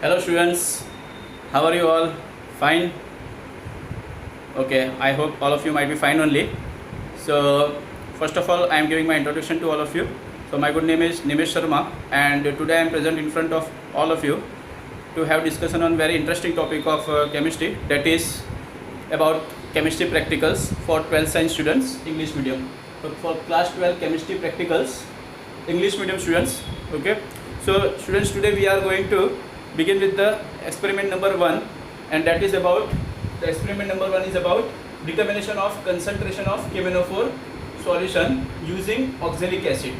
Hello students, how are you all? Fine? Okay, I hope all of you might be fine only. So first of all, I am giving my introduction to all of you. So my good name is Nimesh Sharma, and today I am present in front of all of you to have discussion on very interesting topic of chemistry, that is about chemistry practicals for 12th science students, English medium. So for class 12 chemistry practicals, English medium students. Okay, so students, today we are going to begin with the experiment number 1, and that is about the experiment number 1 is about determination of concentration of KMnO4 solution using oxalic acid.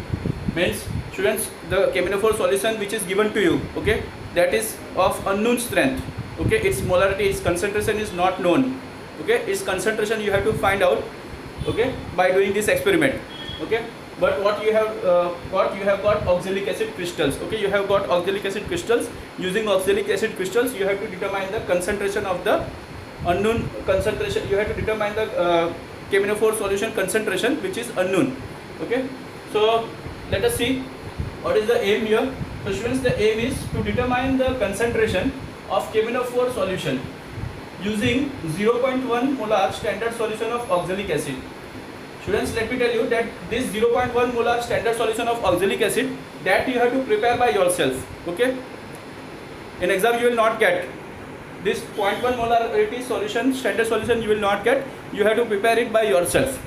Means students, the KMnO4 solution which is given to you, okay, that is of unknown strength. Okay, its molarity, its concentration is not known. Okay, its concentration you have to find out, okay, by doing this experiment. Okay, but what you have got oxalic acid crystals. Okay, you have got oxalic acid crystals. Using oxalic acid crystals, you have to determine the concentration of the unknown concentration. You have to determine the KMnO4 solution concentration which is unknown. Okay, so let us see what is the aim here. So students, the aim is to determine the concentration of KMnO4 solution using 0.1 molar standard solution of oxalic acid. Students, let me tell you that this 0.1 molar standard solution of oxalic acid, that you have to prepare by yourself. Okay, in exam you will not get this 0.1 molarity solution, standard solution you will not get. You have to prepare it by yourself.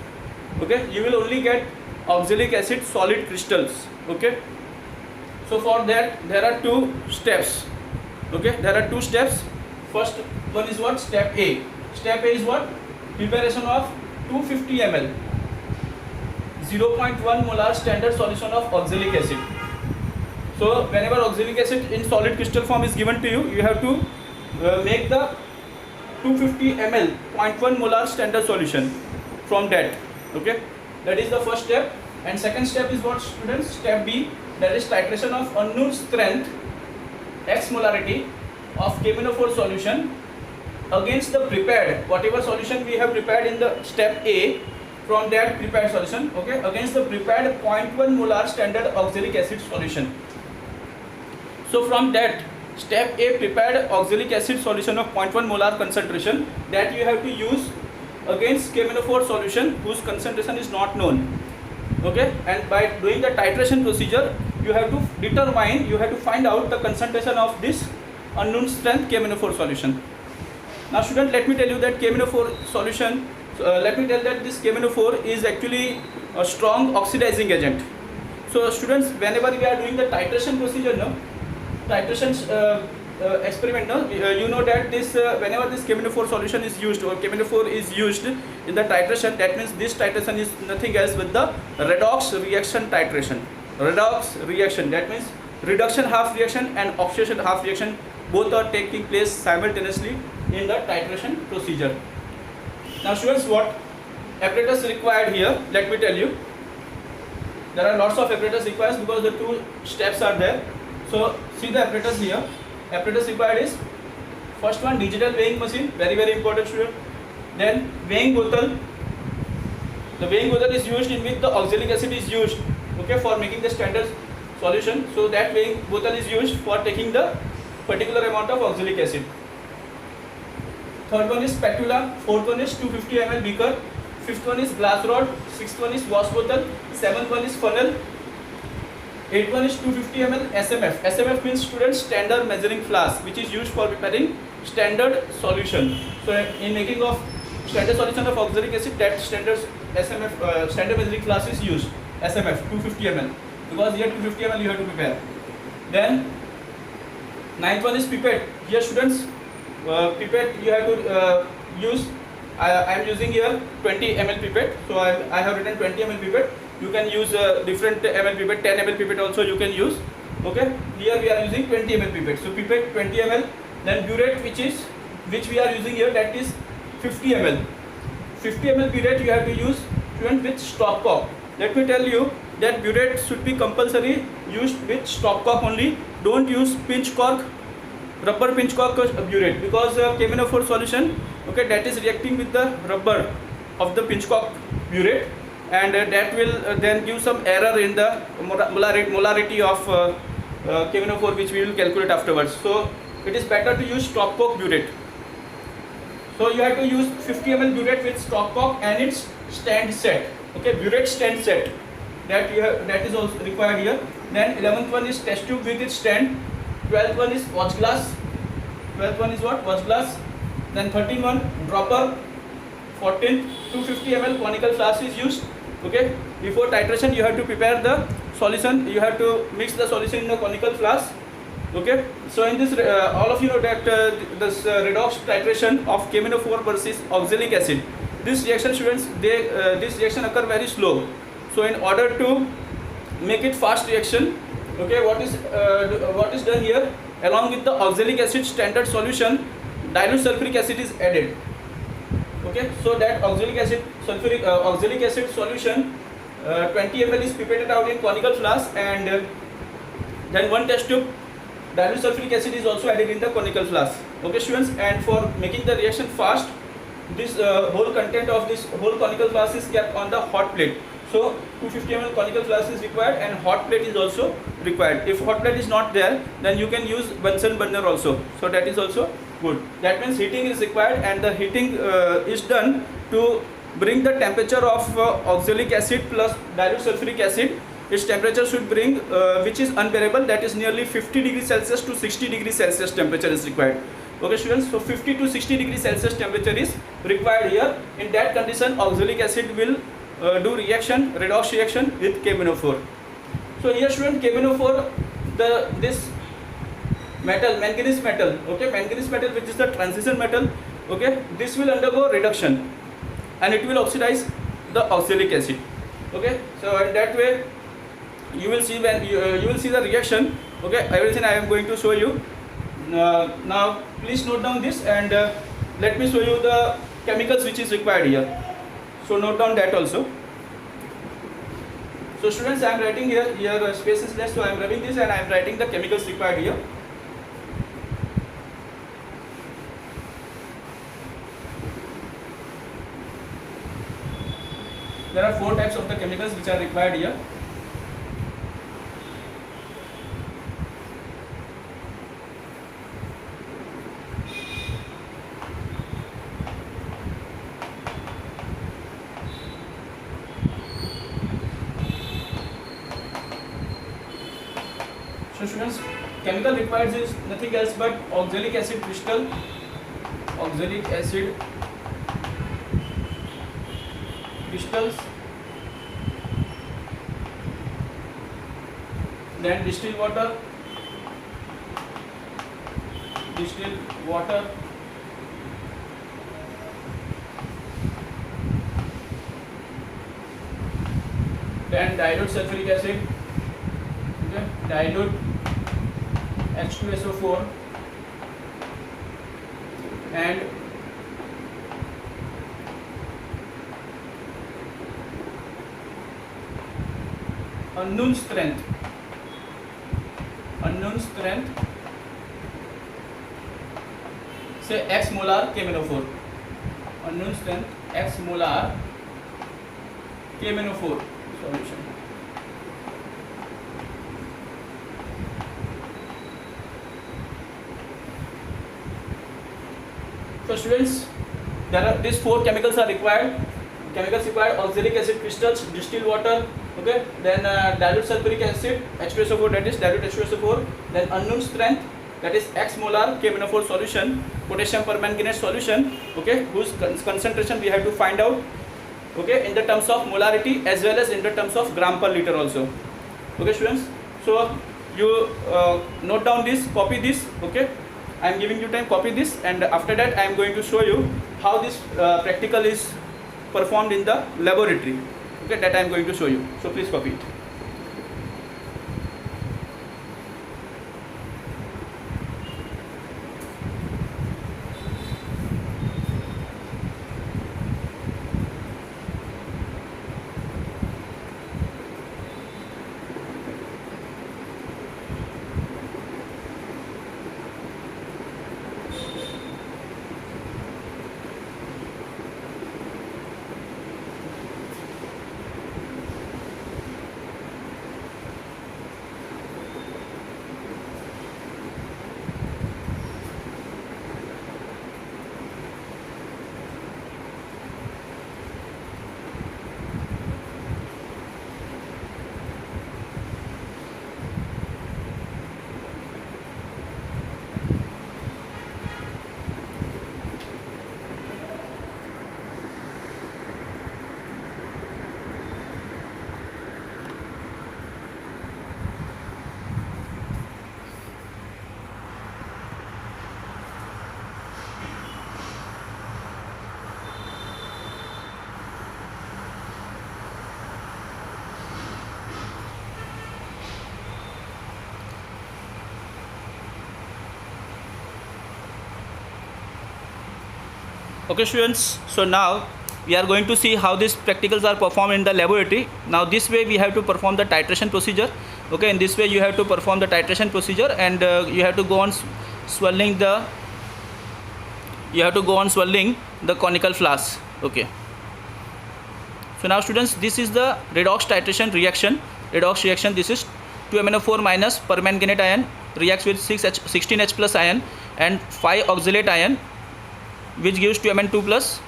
Okay, you will only get oxalic acid solid crystals. Okay, so for that there are two steps. Okay, there are two steps. First one is what? Step A. Step A is what? Preparation of 250 ml 0.1 molar standard solution of oxalic acid. So whenever oxalic acid in solid crystal form is given to you, you have to make the 250 ml 0.1 molar standard solution from that. Okay, that is the first step. And second step is what, students? Step B, that is titration of unknown strength X molarity of KMnO4 solution against the prepared, whatever solution we have prepared in the step A, from that prepared solution, okay, against the prepared 0.1 molar standard oxalic acid solution. So from that step A, prepared oxalic acid solution of 0.1 molar concentration, that you have to use against KMnO4 solution whose concentration is not known. Okay, and by doing the titration procedure, you have to determine, you have to find out the concentration of this unknown strength KMnO4 solution. Now student, let me tell you that KMnO4 solution, let me tell that this KMnO4 is actually a strong oxidizing agent. So students, whenever we are doing the titration procedure, no, titration experiment, no, you know that this whenever this KMnO4 solution is used, or KMnO4 is used in the titration, that means this titration is nothing else with the redox reaction titration. Redox reaction, that means reduction half reaction and oxidation half reaction, both are taking place simultaneously in the titration procedure. Now students, what apparatus required here, let me tell you. There are lots of apparatus required because the two steps are there. So see the apparatus here. Apparatus required is, first one, digital weighing machine, very important student. Then weighing bottle. The weighing bottle is used in which the oxalic acid is used, okay, for making the standard solution. So that weighing bottle is used for taking the particular amount of oxalic acid. Third one is spatula. Fourth one is 250 ml beaker. Fifth one is glass rod. Sixth one is wash bottle. Seventh one is funnel. Eighth one is 250 ml SMF. SMF means, students, standard measuring flask, which is used for preparing standard solution. So in making of standard solution of oxalic acid, that standard SMF standard measuring flask is used. SMF 250 ml, because here 250 ml you have to prepare. Then ninth one is pipette. Here students, pipette you have to use. I am using here 20 ml pipette. So I have written 20 ml pipette. You can use different ml pipette, 10 ml pipette also you can use. Okay, here we are using 20 ml pipette. So pipette 20 ml. Then burette, which we are using here, that is 50 ml. 50 ml burette you have to use, student, with stopcock. Let me tell you that burette should be compulsory used with stopcock only. Don't use pinch cork, rubber pinch cork burette, because KMnO4 solution, okay, that is reacting with the rubber of the pinch cork burette, and that will then give some error in the molarity of KMnO4, which we will calculate afterwards. So it is better to use stop coke butyrate. So you have to use 50 ml butyrate with stop coke and its stand set. Okay, butyrate stand set. That is also required here. Then 11th one is test tube with its stand. 12th one is watch glass. 12th one is what? Watch glass. Then 13th one dropper. 14th 250 ml conical flask is used. Okay. Before titration, you have to prepare the solution. You have to mix the solution in the conical flask. Okay. So in this, all of you know that this redox titration of KMnO4 versus oxalic acid. This reaction, students, this reaction occur very slow. So in order to make it fast reaction, okay, what is done here? Along with the oxalic acid standard solution, dilute sulfuric acid is added. Okay, so that oxalic acid solution 20 ml is pipetted out in conical flask, and then one test tube dilute sulfuric acid is also added in the conical flask. Okay, students, and for making the reaction fast, this whole content of this whole conical flask is kept on the hot plate. So 250 ml conical flask is required, and hot plate is also required. If hot plate is not there, then you can use Bunsen burner also. So that is also good. That means heating is required, and the heating is done to bring the temperature of oxalic acid plus dilute sulfuric acid. Its temperature should bring which is unbearable, that is nearly 50 degrees Celsius to 60 degrees Celsius temperature is required. Okay, students, so 50 to 60 degrees Celsius temperature is required here. In that condition, oxalic acid will do redox reaction with KMnO4. So here, student, KMnO4, this metal, manganese metal, okay, manganese metal, which is the transition metal, okay, this will undergo reduction and it will oxidize the oxalic acid. Okay, so in that way you will see when you will see the reaction. Okay, everything I am going to show you. Now please note down this, and let me show you the chemicals which is required here. So note down that also. So students, I am writing here space is less, so I am writing this and I am writing the chemicals required here. There are 4 types of the chemicals which are required here. So students, chemical required is nothing else but oxalic acid crystal, oxalic acid crystals, then distilled water, then dilute sulfuric acid, okay, dilute H2SO4, and unknown strength, say X molar KMnO4, unknown strength X molar KMnO4 solution. So students, these 4 chemicals are required. Chemicals required: oxalic acid crystals, distilled water, okay, then dilute sulfuric acid, H2SO4, that is dilute H2SO4, then unknown strength, that is X molar KMnO4 solution, potassium permanganate solution, okay, whose concentration we have to find out, okay, in the terms of molarity as well as in the terms of gram per liter also. Okay, students, so you note down this, copy this, okay. I am giving you time, copy this, and after that I am going to show you how this practical is performed in the laboratory. Okay, that I am going to show you. So please copy it. Okay students, so now we are going to see how these practicals are performed in the laboratory. Now this way we have to perform the titration procedure. Okay, in this way you have to perform the titration procedure, and you have to go on swirling the conical flask. Okay, so now students, this is the redox titration reaction. This is 2MnO4 minus permanganate ion reacts with 16H plus ion and 5 oxalate ion, which gives 2Mn2 plus.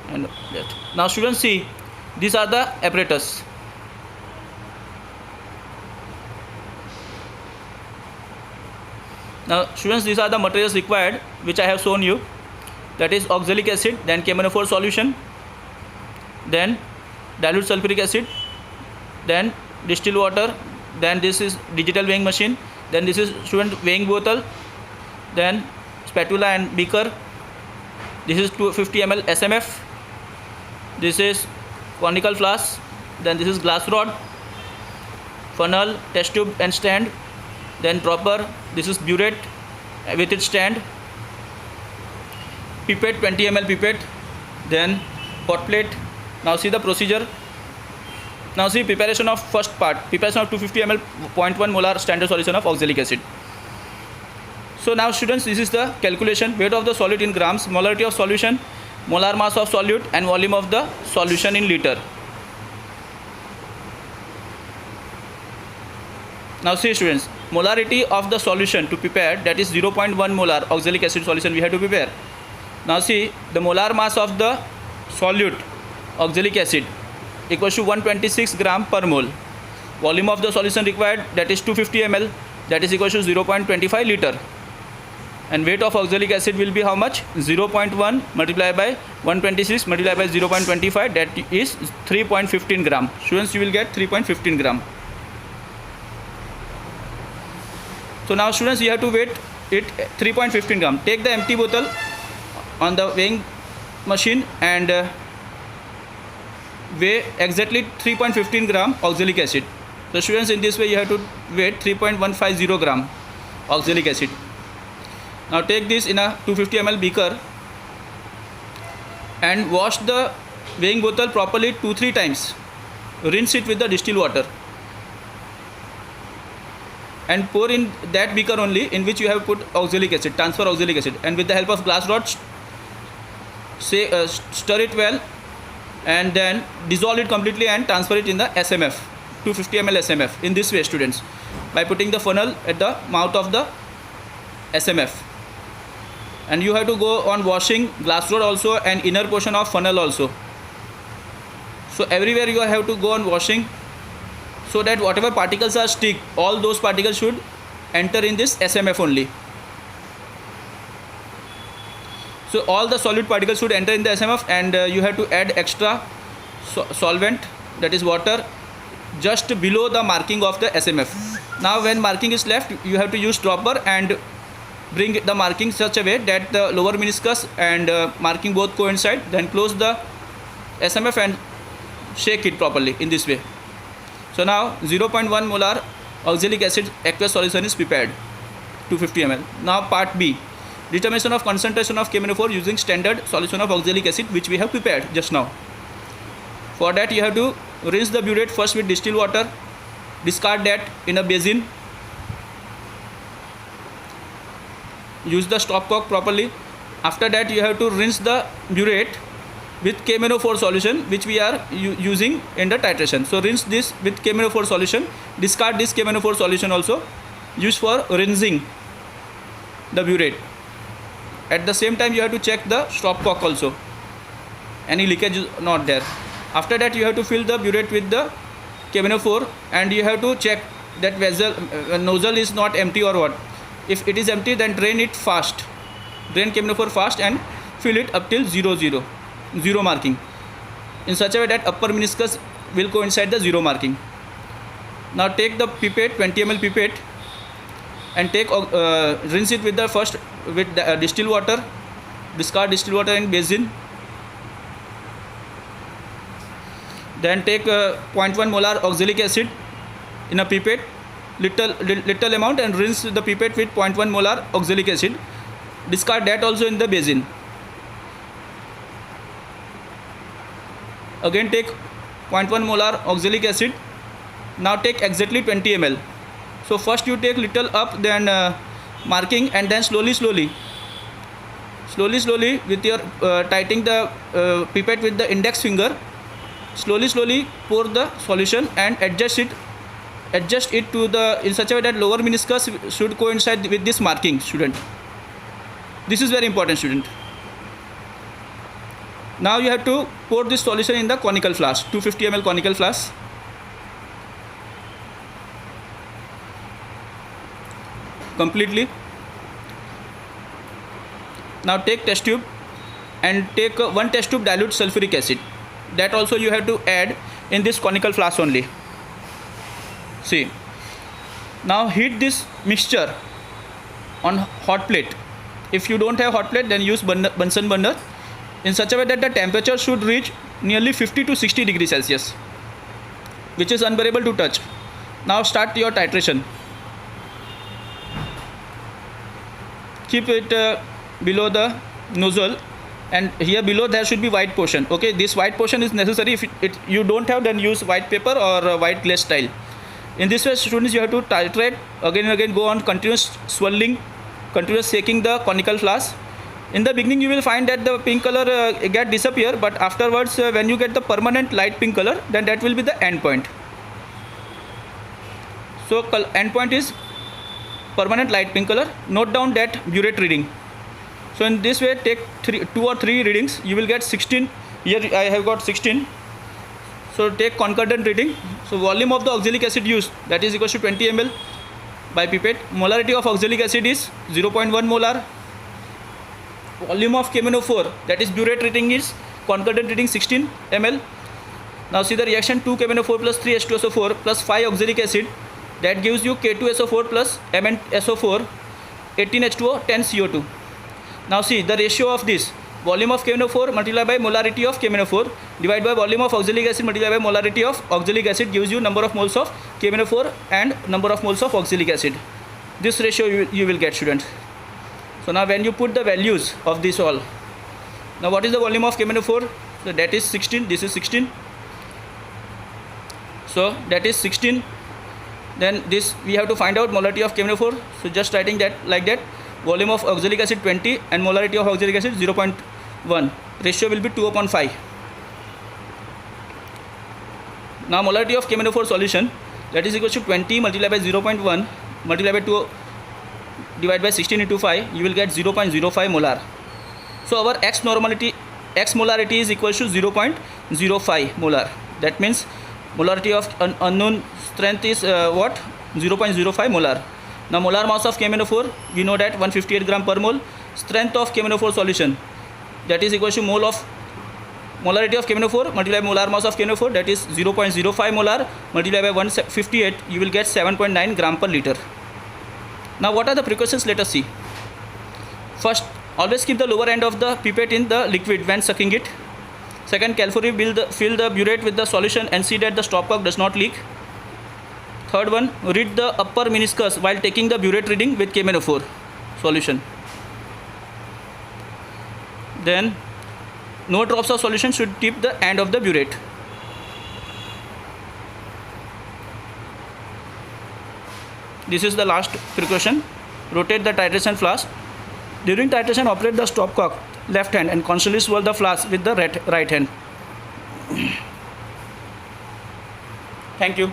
And that. Now students, see, these are the apparatus. Now students, these are the materials required, which I have shown you. That is oxalic acid, then KMnO4 solution, then dilute sulfuric acid, then distilled water, then this is digital weighing machine, then this is student weighing bottle, then spatula and beaker, this is 250 ml SMF, this is conical flask, then this is glass rod, funnel, test tube and stand, then dropper, this is burette with its stand, pipette, 20 ml pipette, then hot plate. Now see the procedure. Now see preparation of first part, preparation of 250 ml 0.1 molar standard solution of oxalic acid. So now students, this is the calculation: weight of the solid in grams, molarity of solution, molar mass of solute, and volume of the solution in liter. Now see students, molarity of the solution to prepare, that is 0.1 molar oxalic acid solution we have to prepare. Now see, the molar mass of the solute oxalic acid equals to 126 gram per mole. Volume of the solution required, that is 250 ml, that is equals to 0.25 liter. And weight of oxalic acid will be how much? 0.1 multiplied by 126 multiplied by 0.25, that is 3.15 gram. Students, you will get 3.15 gram. So now students, you have to weight it 3.15 gram. Take the empty bottle on the weighing machine and weigh exactly 3.15 gram oxalic acid. So students, in this way you have to weigh 3.150 gram oxalic acid. Now take this in a 250 ml beaker and wash the weighing bottle properly 2-3 times. Rinse it with the distilled water and pour in that beaker only in which you have put oxalic acid, transfer oxalic acid, and with the help of glass rod stir it well and then dissolve it completely and transfer it in the SMF, 250 ml SMF. In this way students, by putting the funnel at the mouth of the SMF. And you have to go on washing glass rod also and inner portion of funnel also. So everywhere you have to go on washing, so that whatever particles are stick, all those particles should enter in this SMF only. So all the solute particles should enter in the SMF, and you have to add extra solvent, that is water, just below the marking of the SMF. Now when marking is left, you have to use dropper and bring the marking such a way that the lower meniscus and marking both coincide. Then close the SMF and shake it properly in this way. So now 0.1 molar oxalic acid aqueous solution is prepared, 250 ml. Now part B, determination of concentration of KMnO4 using standard solution of oxalic acid, which we have prepared just now. For that you have to rinse the burette first with distilled water, discard that in a basin, use the stopcock properly. After that you have to rinse the burette with KMnO4 solution, which we are using in the titration. So rinse this with KMnO4 solution, discard this KMnO4 solution also, used for rinsing the burette. At the same time you have to check the stopcock also, any leakage is not there. After that you have to fill the burette with the KMnO4 and you have to check that vessel nozzle is not empty or what. If it is empty, then drain it fast, drain KMnO4 fast and fill it up till 0 marking, in such a way that upper meniscus will coincide the 0 marking. Now take the pipette, 20 ml pipette, and take rinse it with the first with the, distilled water, discard distilled water in basin. Then take 0.1 molar oxalic acid in a pipette, little amount, and rinse the pipette with 0.1 molar oxalic acid. Discard that also in the basin. Again take 0.1 molar oxalic acid. Now take exactly 20 ml. So first you take little up, then marking, and then slowly with your tightening the pipette with the index finger, slowly pour the solution and adjust it to the in such a way that lower meniscus should coincide with this marking, student. This is very important, student. Now you have to pour this solution in the conical flask, 250 ml conical flask. Completely. Now take test tube and take 1 test tube dilute sulfuric acid. That also you have to add in this conical flask only. See. Now heat this mixture on hot plate. If you don't have hot plate, then use Bunsen burner in such a way that the temperature should reach nearly 50 to 60 degrees Celsius, which is unbearable to touch. Now start your titration. Keep it below the nozzle, and here below there should be white portion. Okay, this white portion is necessary. If you don't have, then use white paper or white glaze tile. In this way, students, you have to titrate again and again, go on continuous swirling, continuous shaking the conical flask. In the beginning you will find that the pink color get disappear, but afterwards when you get the permanent light pink color, then that will be the end point. So end point is permanent light pink color. Note down that burette reading. So in this way, take 2 or 3 readings. You will get 16. Here I have got 16. So take concordant reading. So volume of the oxalic acid used, that is equal to 20 ml by pipette. Molarity of oxalic acid is 0.1 molar. Volume of KMnO4, that is burette reading, is concordant reading 16 ml. Now see the reaction: 2 KMnO4 plus 3 H2SO4 plus 5 oxalic acid, that gives you K2SO4 plus MnSO4, 18 H2O, 10 CO2. Now see the ratio of this: volume of KMnO4 multiplied by molarity of KMnO4 divided by volume of oxalic acid multiplied by molarity of oxalic acid gives you number of moles of KMnO4 and number of moles of oxalic acid. This ratio you will get, students. So now when you put the values of this all, now what is the volume of KMnO4? So that is 16. This is 16. So that is 16. Then this we have to find out molarity of KMnO4. So just writing that like that. Volume of oxalic acid 20 and molarity of oxalic acid 0.1. Ratio will be 2/5. Now molarity of KMnO4 solution, that is equal to 20 multiplied by 0.1 multiplied by 2 divided by 16 into 5, you will get 0.05 molar. So our X molarity is equal to 0.05 molar. That means molarity of unknown strength is what? 0.05 molar. Now molar mass of KMnO4, we know that 158 gram per mole. Strength of KMnO4 solution, that is equal to mole of molarity of KMnO4 multiplied by molar mass of KMnO4, that is 0.05 molar multiplied by 158, you will get 7.9 gram per liter. Now what are the precautions? Let us see. First, always keep the lower end of the pipette in the liquid when sucking it. Second, carefully fill the burette with the solution and see that the stopcock does not leak. Third one, read the upper meniscus while taking the burette reading with KMnO4 solution. Then no drops of solution should tip the end of the burette. This is the last precaution. Rotate the titration flask. During titration, operate the stopcock left hand and constantly swirl the flask with the right hand. Thank you.